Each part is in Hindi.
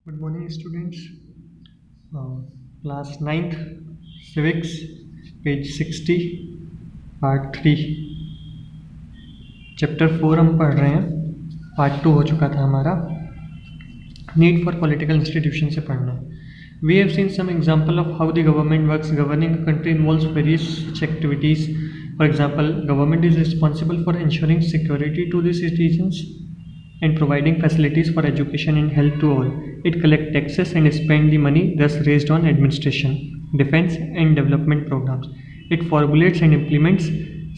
Good morning, students. Class 9th, Civics, page 60, Part 3. Chapter 4 हम पढ़ रहे हैं. Part 2 हो चुका था हमारा. Need for political institution से पढ़ना है. We have seen some example of how the government works. Governing a country involves various such activities. For example, government is responsible for ensuring security to the citizens and providing facilities for education and health to all. It collects taxes and spends the money thus raised on administration, defense and development programs. It formulates and implements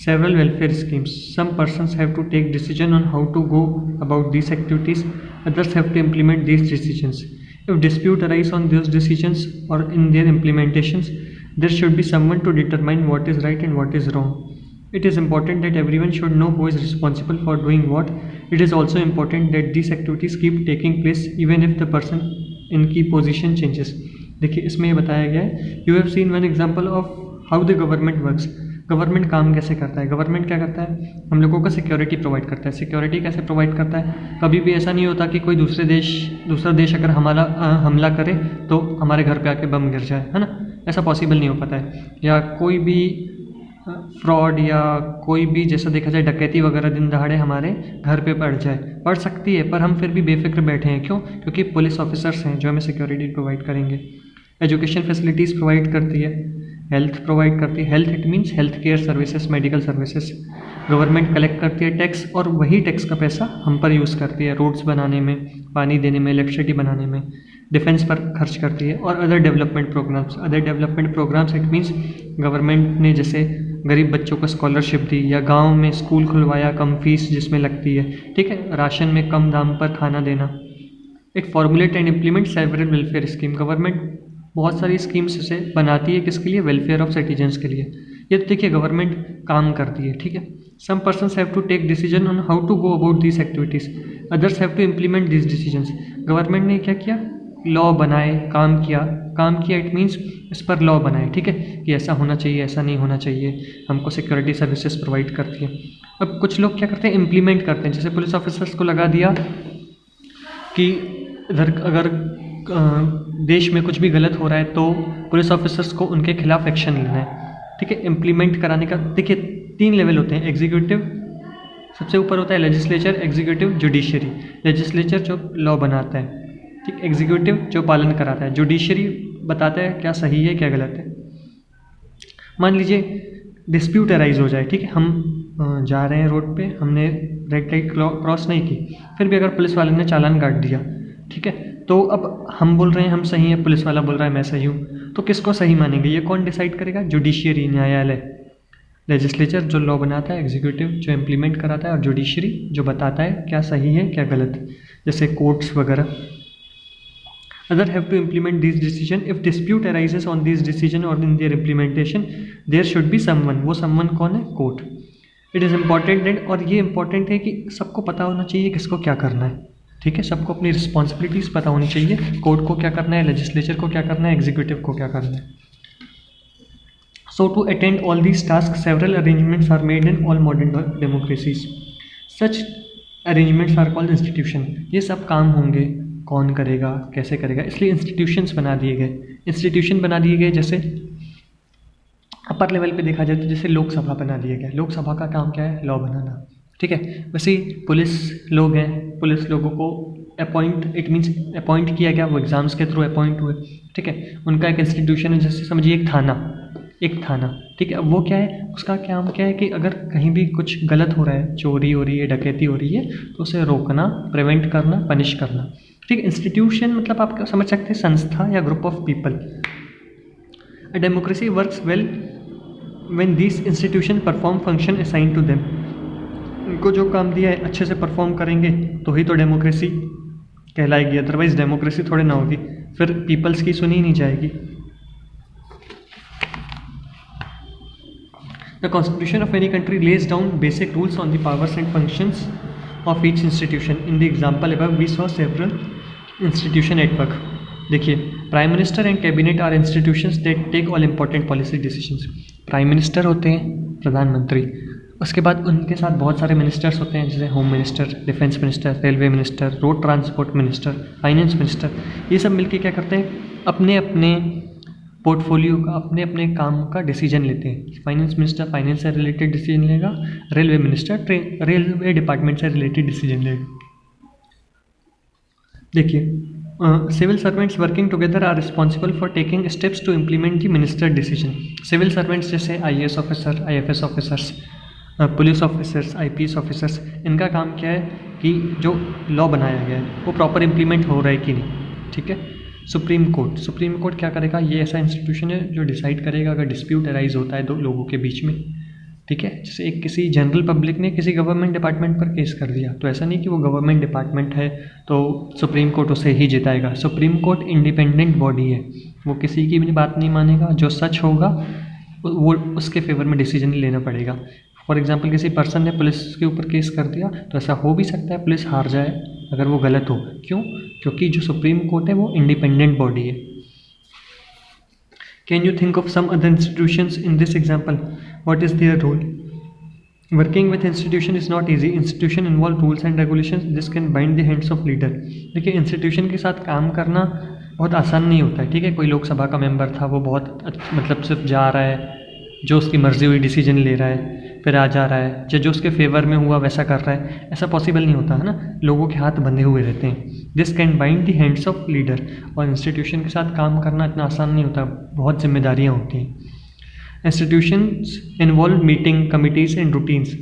several welfare schemes. Some persons have to take decision on how to go about these activities. Others have to implement these decisions. If dispute arise on those decisions or in their implementations, there should be someone to determine what is right and what is wrong. It is important that everyone should know who is responsible for doing what. It is also important that these activities keep taking place even if the person in key position changes. देखिए इसमें ये बताया गया है. You have seen one example of how the government works. Government काम कैसे करता है. गवर्नमेंट क्या करता है, हम लोगों को सिक्योरिटी प्रोवाइड करता है. सिक्योरिटी कैसे प्रोवाइड करता है, कभी भी ऐसा नहीं होता कि कोई दूसरा देश अगर हमला करे तो हमारे घर पे आके बम गिर जाए, है ना. ऐसा पॉसिबल नहीं हो पाता है. या कोई भी फ्रॉड या कोई भी जैसा देखा जाए डकैती वगैरह दिन दहाड़े हमारे घर पे पड़ सकती है, पर हम फिर भी बेफिक्र बैठे हैं. क्यों? क्योंकि पुलिस ऑफिसर्स हैं जो हमें सिक्योरिटी प्रोवाइड करेंगे. एजुकेशन फैसिलिटीज़ प्रोवाइड करती है, हेल्थ प्रोवाइड करती है. Health it means health care services, medical services. Government collect करती है टैक्स और वही टैक्स का पैसा हम पर यूज़ करती है रोड्स बनाने में, पानी देने में, इलेक्ट्रिसिटी बनाने में. डिफेंस पर खर्च करती है. और other development programmes it means government ने जैसे गरीब बच्चों को स्कॉलरशिप दी या गांव में स्कूल खुलवाया कम फीस जिसमें लगती है, ठीक है. राशन में कम दाम पर खाना देना. It formulate and implement several welfare scheme. Government बहुत सारी स्कीम्स से बनाती है, किसके लिए? वेलफेयर ऑफ सिटीजन्स के लिए. ये तो देखिए गवर्नमेंट काम करती है, ठीक है. Some persons have to take decision on how to go about this activities. Others have to implement this decisions. Government ने क्या किया? लॉ बनाए, काम किया इट मीन्स इस पर लॉ बनाए, ठीक है, कि ऐसा होना चाहिए, ऐसा नहीं होना चाहिए. हमको सिक्योरिटी सर्विसेज प्रोवाइड करती है. अब कुछ लोग क्या करते हैं? इम्प्लीमेंट करते हैं. जैसे पुलिस ऑफिसर्स को लगा दिया कि इधर अगर देश में कुछ भी गलत हो रहा है तो पुलिस ऑफिसर्स को उनके खिलाफ एक्शन लेना है, ठीक है. इम्प्लीमेंट कराने का देखिए 3 लेवल होते हैं. एग्जीक्यूटिव सबसे ऊपर होता है, लेजिस्लेचर, एग्जीक्यूटिव, जुडिशरी. लेजिस्लेचर जो लॉ बनाता है, ठीक. एग्जीक्यूटिव जो पालन कराता है. जुडिशरी बताता है क्या सही है क्या गलत है. मान लीजिए डिस्प्यूट अराइज हो जाए, ठीक है. हम जा रहे हैं रोड पे, हमने रेड लाइट क्रॉस नहीं की, फिर भी अगर पुलिस वाले ने चालान काट दिया, ठीक है, तो अब हम बोल रहे हैं हम सही हैं, पुलिस वाला बोल रहा है मैं सही हूँ, तो किसको सही मानेंगे? ये कौन डिसाइड करेगा? जुडिशियरी, न्यायालय. लेजिस्लेचर जो लॉ बनाता है, एग्जीक्यूटिव जो इम्प्लीमेंट कराता है, और जुडिशरी जो बताता है क्या सही है क्या गलत, जैसे कोर्ट्स वगैरह. Other have to implement these decision. If dispute arises on these decision or in their implementation, there should be someone. वो someone कौन है? Court. It is important that, और ये important है कि सबको पता होना चाहिए किसको क्या करना है, ठीक है. सबको अपनी रिस्पॉन्सिबिलिटीज़ पता होनी चाहिए. कोर्ट को क्या करना है, लेजिस्लेचर को क्या करना है, एग्जीक्यूटिव को क्या करना है. So to attend all these tasks, several arrangements are made in all modern democracies. Such arrangements are called institution. ये सब काम होंगे, कौन करेगा, कैसे करेगा, इसलिए इंस्टीट्यूशंस बना दिए गए. जैसे अपर लेवल पे देखा जाए तो जैसे लोकसभा बना दिया गया. लोकसभा का काम क्या है? लॉ बनाना, ठीक है. वैसे ही पुलिस लोग हैं, पुलिस लोगों को अपॉइंट किया गया, वो एग्ज़ाम्स के थ्रू अपॉइंट हुए, ठीक है. उनका एक इंस्टीट्यूशन है. जैसे समझिए एक थाना, ठीक है. अब वो क्या है, उसका काम क्या है कि अगर कहीं भी कुछ गलत हो रहा है, चोरी हो रही है, डकैती हो रही है, तो उसे रोकना, प्रिवेंट करना, पनिश करना, ठीक. इंस्टीट्यूशन मतलब आप समझ सकते हैं संस्था या group of people. A democracy works well when this institution perform function assign to them. उनको जो काम दिया है अच्छे से परफॉर्म करेंगे तो ही तो डेमोक्रेसी कहलाएगी, अदरवाइज डेमोक्रेसी थोड़े ना होगी, फिर पीपल्स की सुनी नहीं जाएगी. The Constitution of any country lays down basic rules on the powers and functions of each institution. In the example above, we saw several institutions at work. देखिए, prime minister and cabinet are institutions that take all important policy decisions. Prime minister होते हैं प्रधानमंत्री, उसके बाद उनके साथ बहुत सारे मिनिस्टर्स होते हैं, जैसे home minister, defence minister, railway minister, road transport minister, finance minister. ये सब मिलके क्या करते हैं, अपने अपने पोर्टफोलियो का, अपने अपने काम का डिसीजन लेते हैं। फाइनेंस मिनिस्टर फाइनेंस से रिलेटेड डिसीजन लेगा, रेलवे मिनिस्टर रेलवे डिपार्टमेंट से रिलेटेड डिसीजन लेगा। देखिए, civil servants working together are responsible for taking steps to implement the minister decision. Civil servants जैसे IAS officer, IFS officers, police officers, IPS officers, इनका काम क्या है कि जो लॉ बनाया गया है वो प्रॉपर इम्प्लीमेंट हो रहा है कि नहीं। ठीक है। सुप्रीम कोर्ट क्या करेगा, ये ऐसा इंस्टीट्यूशन है जो डिसाइड करेगा अगर डिस्प्यूट अराइज होता है दो लोगों के बीच में। ठीक है। जैसे एक किसी जनरल पब्लिक ने किसी गवर्नमेंट डिपार्टमेंट पर केस कर दिया, तो ऐसा नहीं कि वो गवर्नमेंट डिपार्टमेंट है तो सुप्रीम कोर्ट उसे ही जिताएगा। सुप्रीम कोर्ट इंडिपेंडेंट बॉडी है, वो किसी की भी बात नहीं मानेगा, जो सच होगा वो उसके फेवर में डिसीजन लेना पड़ेगा। फॉर एग्जांपल किसी पर्सन ने पुलिस के ऊपर केस कर दिया, तो ऐसा हो भी सकता है पुलिस हार जाए अगर वो गलत हो। क्यों? क्योंकि जो सुप्रीम कोर्ट है वो इंडिपेंडेंट बॉडी है। Can you think of some other institutions in this example? What is their role? Working with institution is not easy. Institution involve rules and regulations this can bind the hands of leader. देखिए, इंस्टीट्यूशन के साथ काम करना बहुत आसान नहीं होता है। ठीक है, कोई लोकसभा का मेंबर था, वो बहुत मतलब सिर्फ जा रहा है, जो उसकी मर्जी हुई डिसीजन ले रहा है, फिर आ जा रहा है, जो उसके फेवर में हुआ वैसा कर रहा है, ऐसा पॉसिबल नहीं होता है ना। लोगों के हाथ बंधे हुए रहते हैं। This can bind the hands of leader. और इंस्टीट्यूशन के साथ काम करना इतना आसान नहीं होता, बहुत जिम्मेदारियाँ होती हैं। Institutions involve meeting, committees and routines.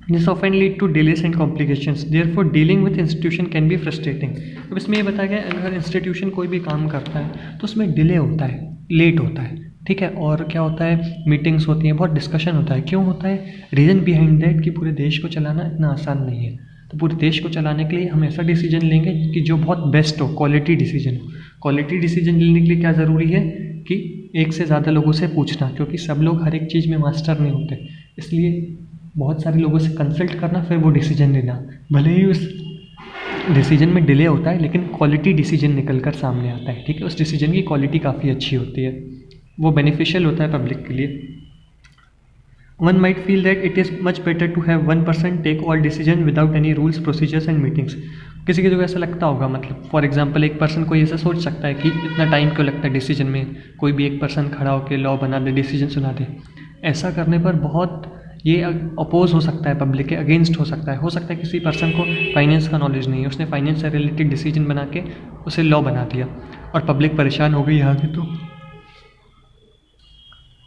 This often lead to delays and complications. Therefore, dealing with institution can be frustrating. अब इसमें ये बताया गया अगर इंस्टीट्यूशन कोई भी काम करता है तो उसमें डिले होता है, लेट होता है। ठीक है। और क्या होता है, मीटिंग्स होती हैं, बहुत डिस्कशन होता है। क्यों होता है? रीज़न बिहाइंड दैट कि पूरे देश को चलाना इतना आसान नहीं है। तो पूरे देश को चलाने के लिए हम ऐसा डिसीजन लेंगे कि जो बहुत बेस्ट हो, क्वालिटी डिसीजन हो। क्वालिटी डिसीजन लेने के लिए क्या ज़रूरी है कि एक से ज़्यादा लोगों से पूछना, क्योंकि सब लोग हर एक चीज़ में मास्टर नहीं होते। इसलिए बहुत सारे लोगों से कंसल्ट करना, फिर वो डिसीजन लेना। भले ही उस डिसीजन में डिले होता है, लेकिन क्वालिटी डिसीजन निकल कर सामने आता है। ठीक है। उस डिसीजन की क्वालिटी काफ़ी अच्छी होती है, वो बेनिफिशियल होता है पब्लिक के लिए। One might feel that it is much better to have one person take all decision without any rules, procedures and meetings. किसी को ऐसा लगता होगा, मतलब फॉर एग्जांपल एक पर्सन कोई ऐसा सोच सकता है कि इतना टाइम क्यों लगता है डिसीजन में, कोई भी एक पर्सन खड़ा होकर लॉ बना दे, डिसीजन सुना दे। ऐसा करने पर बहुत ये अपोज हो सकता है, पब्लिक के अगेंस्ट हो सकता है। हो सकता है किसी पर्सन को फाइनेंस का नॉलेज नहीं है, उसने फाइनेंस से रिलेटेड डिसीजन बना के उसे लॉ बना दिया और पब्लिक परेशान हो गई आगे। तो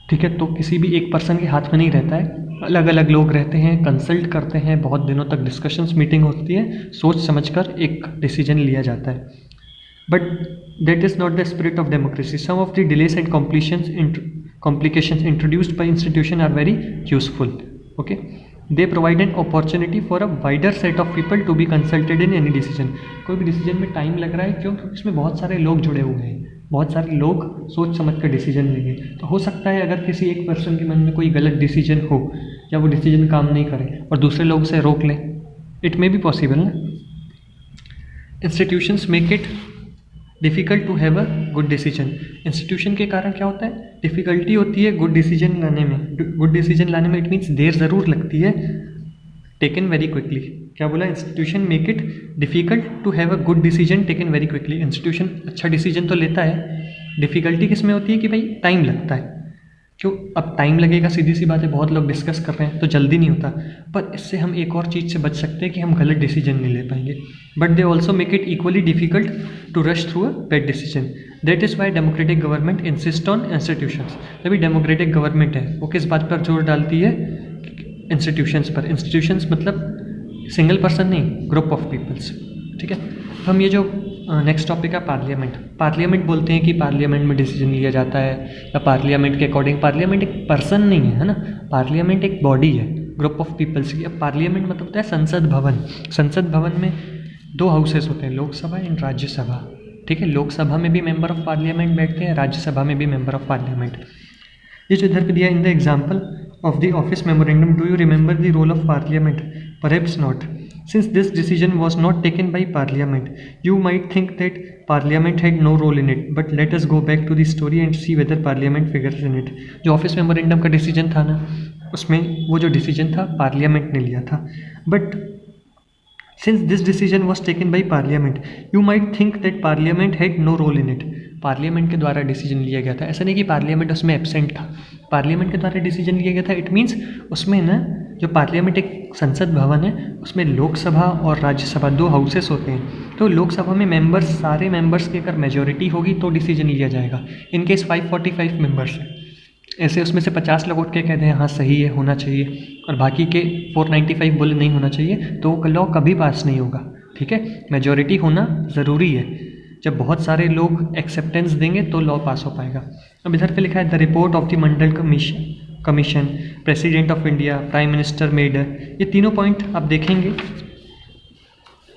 ठीक है, तो किसी भी एक पर्सन के हाथ में नहीं रहता है, अलग अलग लोग रहते हैं, कंसल्ट करते हैं, बहुत दिनों तक डिस्कशंस मीटिंग होती है, सोच समझकर एक डिसीजन लिया जाता है। But that is not the spirit of democracy. Some of the delays and complications introduced by institution are very useful. Okay, they provide an opportunity for a wider set of people to be consulted in any decision. कोई भी डिसीजन में टाइम लग रहा है, क्यों? क्योंकि इसमें बहुत सारे लोग जुड़े हुए हैं, बहुत सारे लोग सोच समझ कर डिसीजन लेंगे। तो हो सकता है अगर किसी एक पर्सन के मन में कोई गलत डिसीजन हो या वो डिसीजन काम नहीं करे और दूसरे लोग उसे रोक लें, इट मे बी पॉसिबल ना। Institutions make it difficult to have a good decision. Institution के कारण क्या होता है, डिफ़िकल्टी होती है गुड डिसीजन लाने में। गुड डिसीजन लाने में इट मीन्स देर ज़रूर लगती है, टेकन वेरी क्विकली। क्या बोला? Institution make it difficult to have a good decision taken very quickly. Institution अच्छा डिसीजन तो लेता है, डिफ़िकल्टी किस में होती है कि भाई टाइम लगता है। क्यों? अब टाइम लगेगा, सीधी सी बात है, बहुत लोग डिस्कस कर रहे हैं तो जल्दी नहीं होता। पर इससे हम एक और चीज़ से बच सकते हैं कि हम गलत डिसीजन नहीं ले पाएंगे। But they also make it equally difficult to rush through a bad decision. That is why democratic government insist on institutions. तभी डेमोक्रेटिक गवर्नमेंट है वो किस बात पर जोर डालती है? इंस्टीट्यूशंस पर। इंस्टीट्यूशंस मतलब सिंगल पर्सन नहीं, ग्रुप ऑफ पीपल्स। ठीक है। हम ये जो नेक्स्ट टॉपिक है पार्लियामेंट बोलते हैं कि पार्लियामेंट में डिसीजन लिया जाता है, या पार्लियामेंट के अकॉर्डिंग। पार्लियामेंट एक पर्सन नहीं है ना, पार्लियामेंट एक बॉडी है, ग्रुप ऑफ पीपल्स की। अब पार्लियामेंट मतलब होता है संसद भवन। संसद भवन में दो हाउसेस होते हैं, लोकसभा एंड राज्यसभा। ठीक है। लोकसभा में भी मेंबर ऑफ पार्लियामेंट बैठते हैं, राज्यसभा में भी मेंबर ऑफ पार्लियामेंट। ये जो इधर पे दिया in the example of the office memorandum, do you remember the role of parliament? Perhaps not. Since this decision was not taken by Parliament, you might think that Parliament had no role in it. But let us go back to the story and see whether Parliament figures in it. जो ऑफिस मेमोरेंडम का डिसीजन था ना, उसमें वो जो डिसीजन था पार्लियामेंट ने लिया था। But since this decision was taken by parliament, you might think that parliament had no role in it. Parliament के द्वारा डिसीजन लिया गया था, ऐसा नहीं कि पार्लियामेंट उसमें एब्सेंट था, पार्लियामेंट के द्वारा डिसीजन लिया गया था। इट मीन्स उसमें ना जो पार्लियामेंट एक संसद भवन है, उसमें लोकसभा और राज्यसभा 2 हाउसेस होते हैं। तो लोकसभा में मेंबर्स, सारे मेंबर्स की अगर मेजोरिटी होगी तो डिसीजन लिया जाएगा। इनकेस 545 मेंबर्स है, ऐसे उसमें से 50 लोग उठ के कहते हैं हाँ सही है, होना चाहिए, और बाकी के 495 बोले नहीं होना चाहिए, तो लॉ कभी पास नहीं होगा। ठीक है, मेजोरिटी होना ज़रूरी है। जब बहुत सारे लोग एक्सेप्टेंस देंगे तो लॉ पास हो पाएगा। अब इधर पे लिखा है the report of the Mandal commission, president of India, prime minister made. ये तीनों पॉइंट आप देखेंगे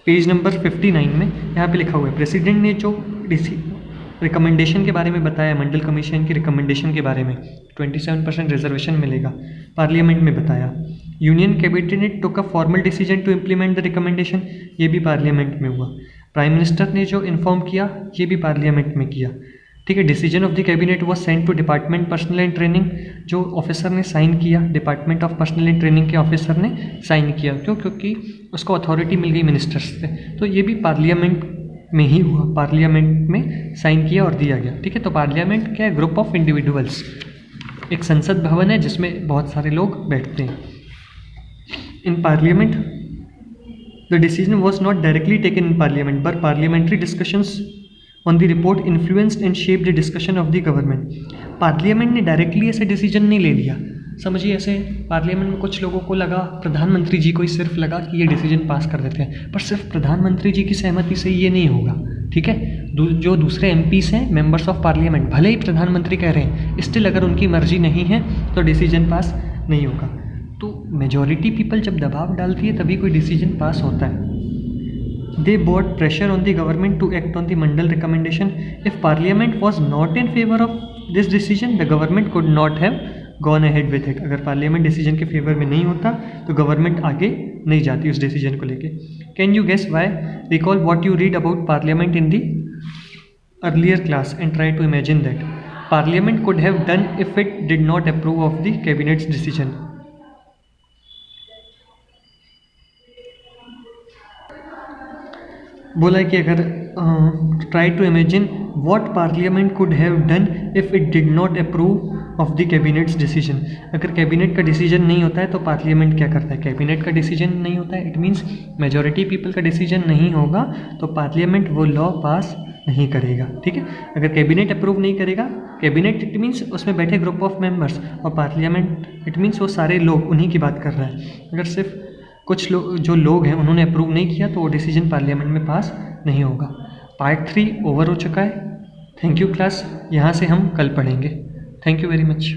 पेज नंबर 59 में, यहाँ पे लिखा हुआ है प्रेसिडेंट ने जो रिकमेंडेशन के बारे में बताया, मंडल कमीशन की रिकमेंडेशन के बारे में 27% रिजर्वेशन मिलेगा, पार्लियामेंट में बताया। Union cabinet took a formal decision to implement the recommendation, ये भी पार्लियामेंट में हुआ। प्राइम मिनिस्टर ने जो इन्फॉर्म किया, ये भी पार्लियामेंट में किया। ठीक है, decision of the cabinet was send to department personnel and training, जो ऑफिसर ने साइन किया, department of personnel and training के ऑफिसर ने साइन किया। क्यों? क्योंकि उसको अथॉरिटी मिल गई मिनिस्टर्स से। तो ये भी पार्लियामेंट में ही हुआ, पार्लियामेंट में साइन किया और दिया गया। ठीक है, तो पार्लियामेंट क्या है? ग्रुप ऑफ इंडिविजुअल्स, एक संसद भवन है जिसमें बहुत सारे लोग बैठते हैं। In parliament the decision was not directly taken in parliament, but parliamentary discussions on the report influenced and shape the discussion of the government. Parliament ने डायरेक्टली ऐसे डिसीजन नहीं ले लिया। समझिए, ऐसे पार्लियामेंट में कुछ लोगों को लगा, प्रधानमंत्री जी को ही सिर्फ लगा कि ये डिसीजन पास कर देते हैं, पर सिर्फ प्रधानमंत्री जी की सहमति से ये नहीं होगा। ठीक है, जो दूसरे एमपीस हैं, मेंबर्स ऑफ पार्लियामेंट, भले ही प्रधानमंत्री कह रहे हैं, स्टिल अगर उनकी मर्जी नहीं है तो डिसीजन पास नहीं होगा। तो मेजॉरिटी पीपल जब दबाव डालती है तभी कोई डिसीजन पास होता है। They brought pressure on the government to act on the Mandal recommendation. If Parliament was not in favor of this decision, the government could not have gone ahead with it. अगर पार्लियामेंट डिसीजन के फेवर में नहीं होता तो गवर्नमेंट आगे नहीं जाती उस डिसीजन को लेके। Can you guess why? Recall what you read about Parliament in the earlier class and try to imagine that Parliament could have done if it did not approve of the cabinet's decision. बोला है कि अगर try to imagine what parliament could have done if it did not approve of the cabinet's decision. अगर कैबिनेट का डिसीजन नहीं होता है तो पार्लियामेंट क्या करता है? कैबिनेट का डिसीजन नहीं होता है, इट मीन्स मेजॉरिटी पीपल का डिसीजन नहीं होगा तो पार्लियामेंट वो लॉ पास नहीं करेगा। ठीक है, अगर कैबिनेट अप्रूव नहीं करेगा, कैबिनेट इट मीन्स उसमें बैठे ग्रुप ऑफ मेंबर्स, और पार्लियामेंट इट मीन्स वो सारे लोग, उन्हीं की बात कर रहा है। अगर सिर्फ कुछ लोग, जो लोग हैं, उन्होंने अप्रूव नहीं किया तो वो डिसीजन पार्लियामेंट में पास नहीं होगा। पार्ट 3 ओवर हो चुका है। थैंक यू क्लास, यहाँ से हम कल पढ़ेंगे। Thank you very much.